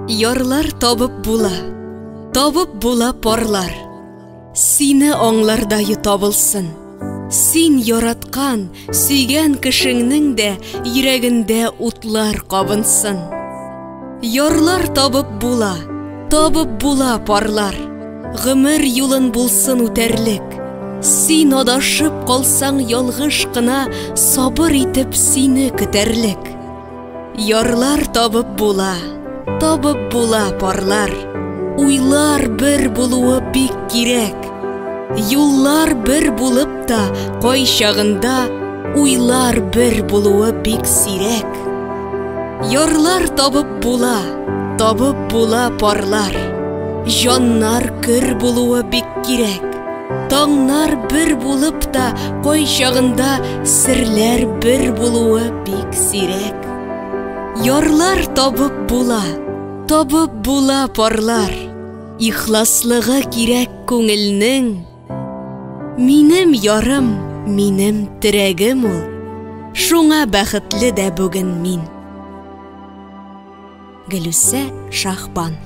Ярлар табып була парлар. Сине аңлардайы табылсын. Син яраткан, сөйгән кешеңнең дә йөрәгендә утлар кабынсын. Ярлар табып була парлар. Гомер юлын булсын үтәрлек. Син адашып калсаң ялгыш кына, сабыр итеп сине көтәрлек. Ярлар табып була парлар. Уйлар бер булуы бик кирәк. Юллар бер булып та, кай чагында уйлар бер булуы бик сирәк. Ярлар табып була парлар. Җаннар көр булуы бик кирәк. Таңнар бер булып та, кай чагында серләр бер булуы бик сирәк. Ярлар табып була парлар. Ихласлыгы кирәк күңелнең. Минем ярым, минем терәгем ул. Шуңа бәхетле дә бүген мин. Гөлүсә Шахбан.